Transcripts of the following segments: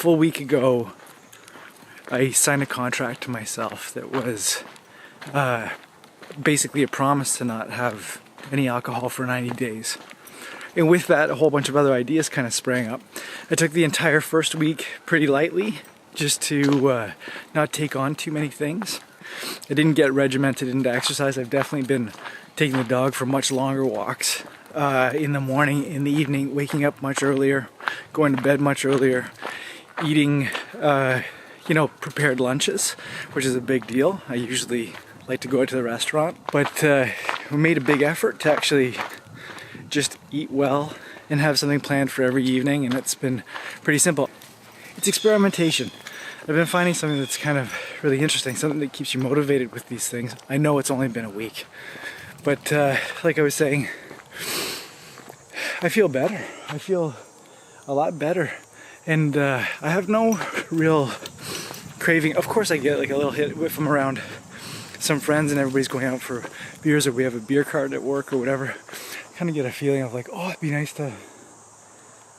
full week ago, I signed a contract to myself that was basically a promise to not have any alcohol for 90 days. And with that, a whole bunch of other ideas kind of sprang up. I took the entire first week pretty lightly, just to not take on too many things. I didn't get regimented into exercise. I've definitely been taking the dog for much longer walks in the morning, in the evening, waking up much earlier, going to bed much earlier, eating prepared lunches, which is a big deal. I usually like to go out to the restaurant, but we made a big effort to actually just eat well and have something planned for every evening, and it's been pretty simple. It's experimentation. I've been finding something that's kind of really interesting, something that keeps you motivated with these things. I know it's only been a week, but like I was saying, I feel better. I feel a lot better, and I have no real craving. Of course I get like a little hit if I'm around some friends and everybody's going out for beers, or we have a beer cart at work or whatever. I kind of get a feeling of like, oh, it'd be nice to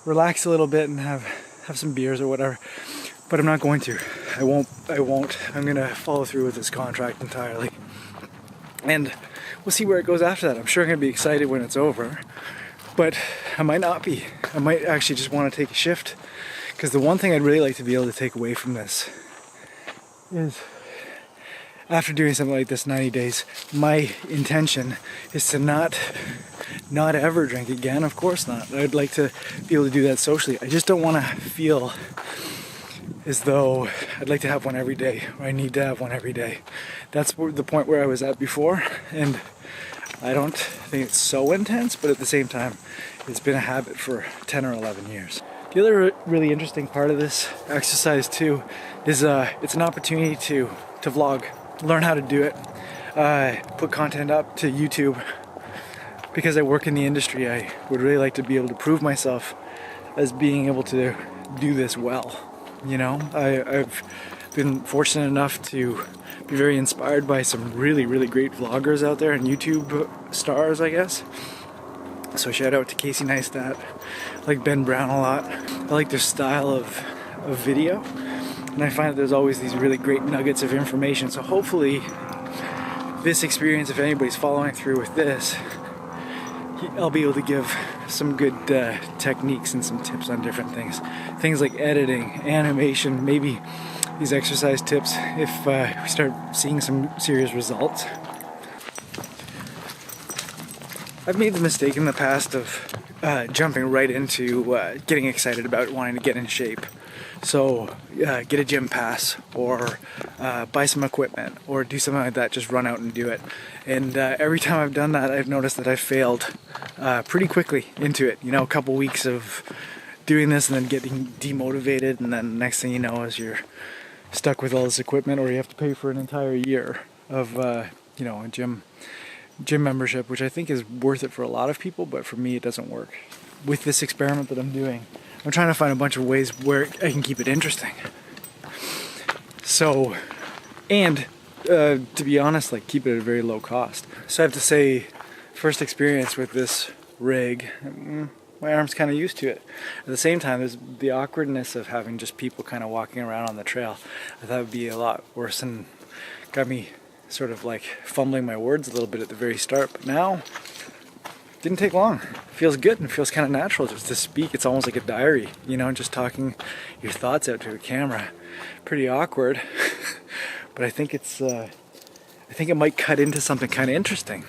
relax a little bit and have some beers or whatever. But I'm not going to. I won't. I'm gonna follow through with this contract entirely. And we'll see where it goes after that. I'm sure I'm gonna be excited when it's over, but I might not be. I might actually just want to take a shift. Because the one thing I'd really like to be able to take away from this is, after doing something like this 90 days, my intention is to not ever drink again. Of course not. I'd like to be able to do that socially. I just don't want to feel as though I'd like to have one every day, or I need to have one every day. That's the point where I was at before, and I don't think it's so intense, but at the same time, it's been a habit for 10 or 11 years. The other really interesting part of this exercise too is it's an opportunity to vlog, learn how to do it, put content up to YouTube. Because I work in the industry, I would really like to be able to prove myself as being able to do this well. You know, I've been fortunate enough to be very inspired by some really, really great vloggers out there and YouTube stars, I guess. So shout out to Casey Neistat. I like Ben Brown a lot. I like their style of video. And I find that there's always these really great nuggets of information. So hopefully this experience, if anybody's following through with this, I'll be able to give some good techniques and some tips on different things. Things like editing, animation, maybe these exercise tips if we start seeing some serious results. I've made the mistake in the past of jumping right into getting excited about wanting to get in shape. So get a gym pass, or buy some equipment, or do something like that, just run out and do it. And every time I've done that, I've noticed that I've failed pretty quickly into it. You know, a couple weeks of doing this and then getting demotivated, and then next thing you know is you're stuck with all this equipment, or you have to pay for an entire year of a gym membership, which I think is worth it for a lot of people, but for me it doesn't work. With this experiment that I'm doing, I'm trying to find a bunch of ways where I can keep it interesting. So, and to be honest, like, keep it at a very low cost. So I have to say, first experience with this rig, my arm's kind of used to it. At the same time, there's the awkwardness of having just people kind of walking around on the trail. I thought it would be a lot worse, and got me sort of like fumbling my words a little bit at the very start, but now didn't take long. It feels good and feels kind of natural just to speak. It's almost like a diary, you know, just talking your thoughts out to a camera. Pretty awkward, but I think it might cut into something kind of interesting.